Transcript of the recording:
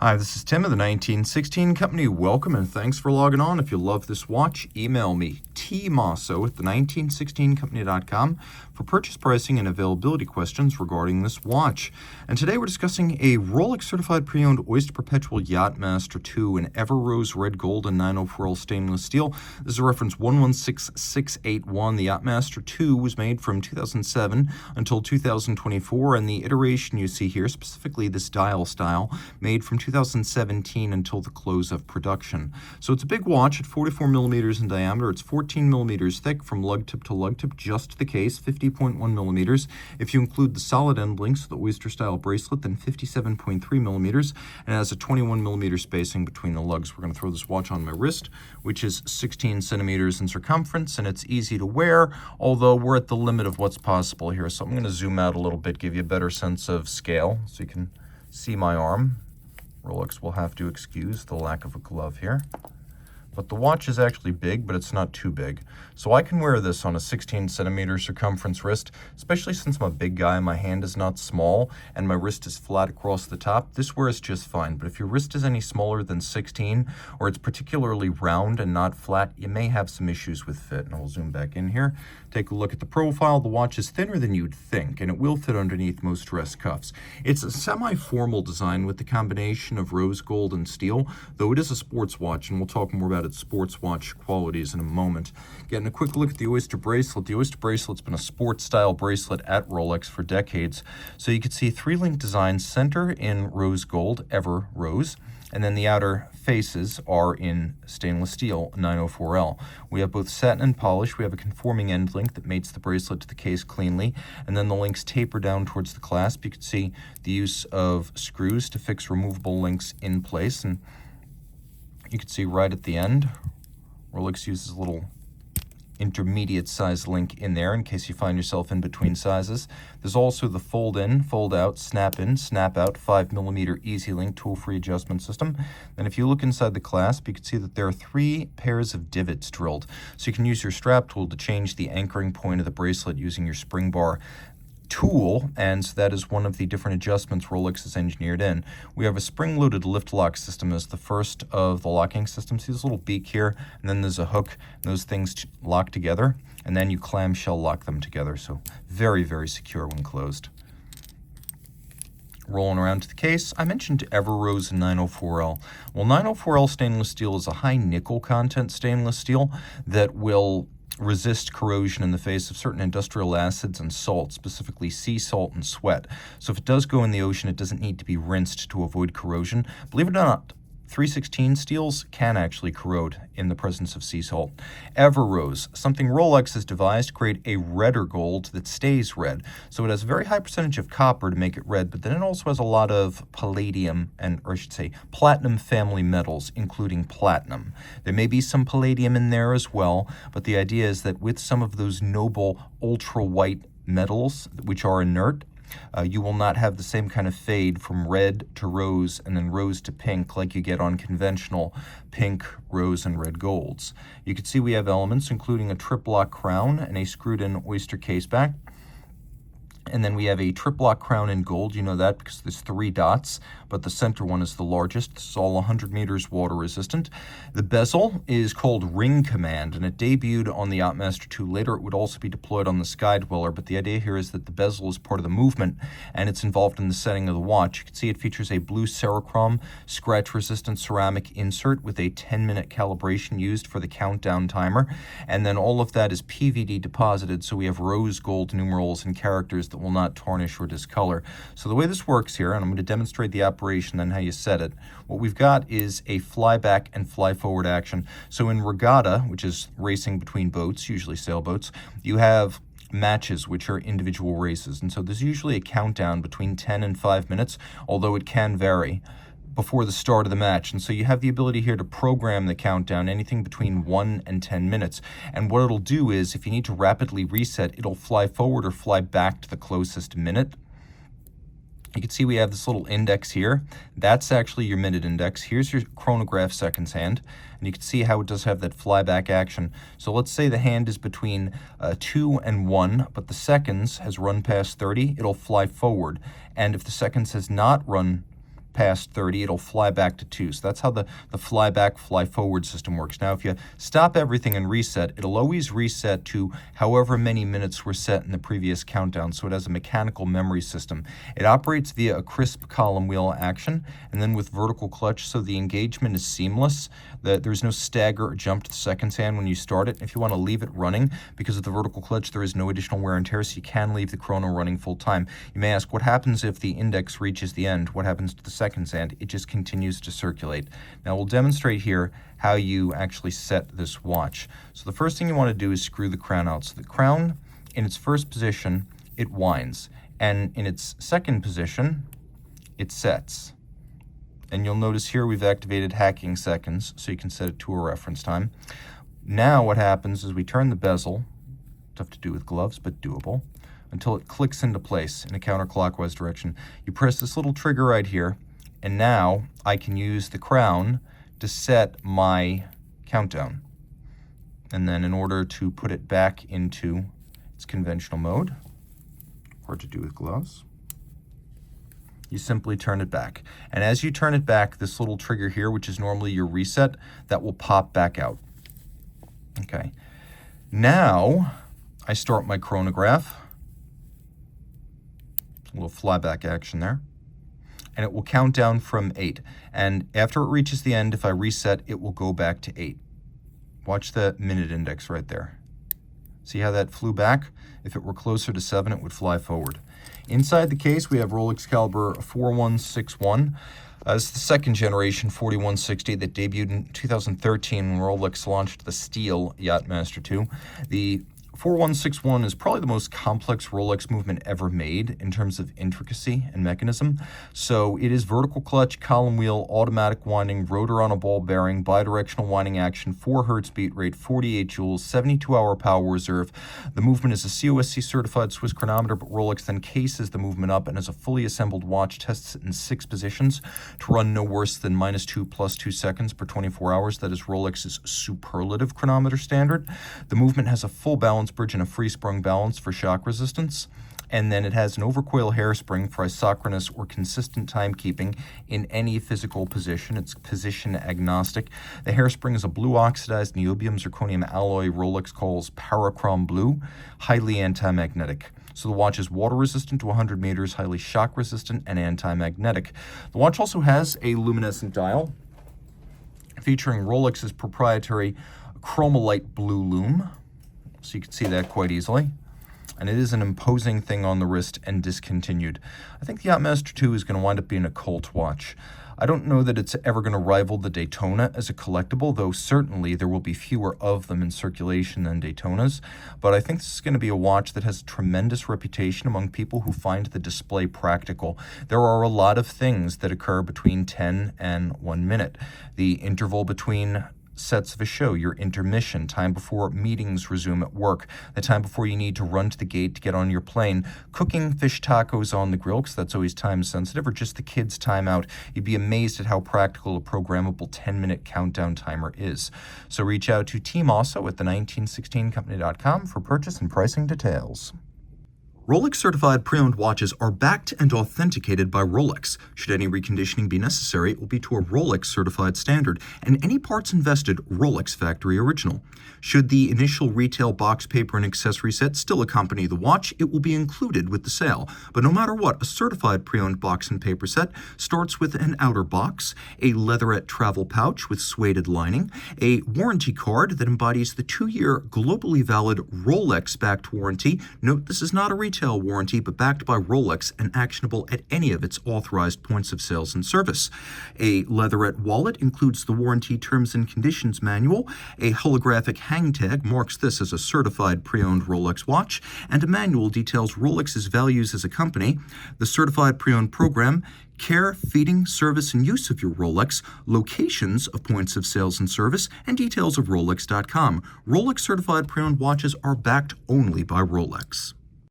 Hi, this is Tim of the 1916 Company. Welcome and thanks for logging on. If you love this watch, email me, Team Mosso at the1916company.com for purchase pricing and availability questions regarding this watch. And today we're discussing a Rolex Certified Pre-Owned Oyster Perpetual Yacht-Master II in Ever Rose Red Gold and 904L stainless steel. This is a reference 116681. The Yacht-Master II was made from 2007 until 2024, and the iteration you see here, specifically this dial style, made from 2017 until the close of production. So it's a big watch at 44 millimeters in diameter. It's 14 millimeters thick from lug tip to lug tip, just the case, 50.1 millimeters. If you include the solid end links, the Oyster style bracelet, then 57.3 millimeters, and it has a 21 millimeter spacing between the lugs. We're going to throw this watch on my wrist, which is 16 centimeters in circumference, and it's easy to wear, although we're at the limit of what's possible here. So I'm going to zoom out a little bit, give you a better sense of scale so you can see my arm. Rolex will have to excuse the lack of a glove here. But the watch is actually big, but it's not too big. So I can wear this on a 16 centimeter circumference wrist, especially since I'm a big guy, my hand is not small, and my wrist is flat across the top. This wears just fine, but if your wrist is any smaller than 16, or it's particularly round and not flat, you may have some issues with fit. And I'll zoom back in here. Take a look at the profile. The watch is thinner than you'd think, and it will fit underneath most dress cuffs. It's a semi-formal design with the combination of rose gold and steel, though it is a sports watch, and we'll talk more about its sports watch qualities in a moment. Getting a quick look at the Oyster bracelet. The Oyster bracelet's been a sports style bracelet at Rolex for decades. So you can see three-link design, center in rose gold, ever rose, and then the outer faces are in stainless steel 904L. We have both satin and polish. We have a conforming end link that mates the bracelet to the case cleanly, and then the links taper down towards the clasp. You can see the use of screws to fix removable links in place, and you can see right at the end, Rolex uses a little intermediate size link in there in case you find yourself in between sizes. There's also the fold in, fold out, snap in, snap out 5 millimeter easy link tool-free adjustment system. And if you look inside the clasp, you can see that there are 3 pairs of divots drilled. So you can use your strap tool to change the anchoring point of the bracelet using your spring bar tool, and so that is one of the different adjustments Rolex has engineered in. We have a spring-loaded lift-lock system as the first of the locking systems. See this little beak here, and then there's a hook, and those things lock together, and then you clamshell lock them together, so very, very secure when closed. Rolling around to the case, I mentioned Ever Rose and 904L. Well, 904L stainless steel is a high nickel content stainless steel that will resist corrosion in the face of certain industrial acids and salts, specifically sea salt and sweat. So if it does go in the ocean, it doesn't need to be rinsed to avoid corrosion. Believe it or not, 316 steels can actually corrode in the presence of sea salt. Ever Rose, something Rolex has devised to create a redder gold that stays red. So it has a very high percentage of copper to make it red, but then it also has a lot of palladium, or I should say platinum family metals, including platinum. There may be some palladium in there as well, but the idea is that with some of those noble ultra-white metals, which are inert, you will not have the same kind of fade from red to rose and then rose to pink like you get on conventional pink, rose, and red golds. You can see we have elements including a trip-lock crown and a screwed-in Oyster caseback. And then we have a trip-lock crown in gold. You know that because there's 3 dots, but the center one is the largest. This is all 100 meters water resistant. The bezel is called Ring Command, and it debuted on the Yacht-Master II. Later, it would also be deployed on the Sky Dweller, but the idea here is that the bezel is part of the movement, and it's involved in the setting of the watch. You can see it features a blue Cerachrom scratch-resistant ceramic insert with a 10-minute calibration used for the countdown timer, and then all of that is PVD deposited, so we have rose gold numerals and characters that will not tarnish or discolor. So the way this works here, and I'm going to demonstrate the operation and how you set it, what we've got is a fly back and fly forward action. So in regatta, which is racing between boats, usually sailboats, you have matches, which are individual races. And so there's usually a countdown between 10 and 5 minutes, although it can vary before the start of the match. And so you have the ability here to program the countdown, anything between 1 and 10 minutes. And what it'll do is, if you need to rapidly reset, it'll fly forward or fly back to the closest minute. You can see we have this little index here. That's actually your minute index. Here's your chronograph seconds hand, and you can see how it does have that flyback action. So let's say the hand is between 2 and 1, but the seconds has run past 30, it'll fly forward. And if the seconds has not run past 30, it'll fly back to 2. So that's how the fly back, fly forward system works. Now, if you stop everything and reset, it'll always reset to however many minutes were set in the previous countdown. So it has a mechanical memory system. It operates via a crisp column wheel action, and then with vertical clutch, so the engagement is seamless. There's no stagger or jump to the seconds hand when you start it. If you want to leave it running, because of the vertical clutch, there is no additional wear and tear, so you can leave the chrono running full time. You may ask, what happens if the index reaches the end? What happens to the seconds hand? It just continues to circulate. Now we'll demonstrate here how you actually set this watch. So the first thing you want to do is screw the crown out. So the crown, in its first position, it winds, and in its second position, it sets. And you'll notice here we've activated hacking seconds, so you can set it to a reference time. Now what happens is we turn the bezel, tough to do with gloves, but doable, until it clicks into place in a counterclockwise direction. You press this little trigger right here, and now I can use the crown to set my countdown. And then in order to put it back into its conventional mode, hard to do with gloves, you simply turn it back. And as you turn it back, this little trigger here, which is normally your reset, that will pop back out. Okay. Now I start my chronograph. A little flyback action there. And it will count down from 8. And after it reaches the end, if I reset, it will go back to 8. Watch the minute index right there. See how that flew back? If it were closer to 7, it would fly forward. Inside the case, we have Rolex caliber 4161. This is the second generation 4160 that debuted in 2013 when Rolex launched the Steel Yacht-Master II. The 4161 is probably the most complex Rolex movement ever made in terms of intricacy and mechanism. So it is vertical clutch, column wheel, automatic winding, rotor on a ball bearing, bidirectional winding action, 4 Hertz beat rate, 48 joules, 72-hour power reserve. The movement is a COSC certified Swiss chronometer, but Rolex then cases the movement up and as a fully assembled watch tests it in 6 positions to run no worse than -2 + 2 seconds per 24 hours. That is Rolex's superlative chronometer standard. The movement has a full balance bridge and a free sprung balance for shock resistance, and then it has an overcoil hairspring for isochronous or consistent timekeeping in any physical position. It's position agnostic. The hairspring is a blue oxidized niobium zirconium alloy Rolex calls Cerachrom blue, highly anti-magnetic. So the watch is water resistant to 100 meters, highly shock resistant, and anti-magnetic. The watch also has a luminescent dial featuring Rolex's proprietary Chromolite blue lume. So you can see that quite easily. And it is an imposing thing on the wrist and discontinued. I think the Yacht-Master II is going to wind up being a cult watch. I don't know that it's ever going to rival the Daytona as a collectible, though certainly there will be fewer of them in circulation than Daytonas. But I think this is going to be a watch that has a tremendous reputation among people who find the display practical. There are a lot of things that occur between 10 and 1 minute. The interval between sets of a show, your intermission, time before meetings resume at work, the time before you need to run to the gate to get on your plane, cooking fish tacos on the grill, because that's always time sensitive, or just the kids' time out. You'd be amazed at how practical a programmable 10-minute countdown timer is. So reach out to Team Mosso at the1916company.com for purchase and pricing details. Rolex Certified Pre-Owned watches are backed and authenticated by Rolex. Should any reconditioning be necessary, it will be to a Rolex Certified standard, and any parts invested, Rolex Factory Original. Should the initial retail box, paper, and accessory set still accompany the watch, it will be included with the sale. But no matter what, a Certified Pre-Owned box and paper set starts with an outer box, a leatherette travel pouch with suede lining, a warranty card that embodies the 2-year globally valid Rolex-backed warranty. Note, this is not a retail warranty, but backed by Rolex and actionable at any of its authorized points of sales and service. A leatherette wallet includes the warranty terms and conditions manual. A holographic hang tag marks this as a certified pre-owned Rolex watch, and a manual details Rolex's values as a company, the certified pre-owned program, care, feeding, service, and use of your Rolex, locations of points of sales and service, and details of Rolex.com. Rolex certified pre-owned watches are backed only by Rolex.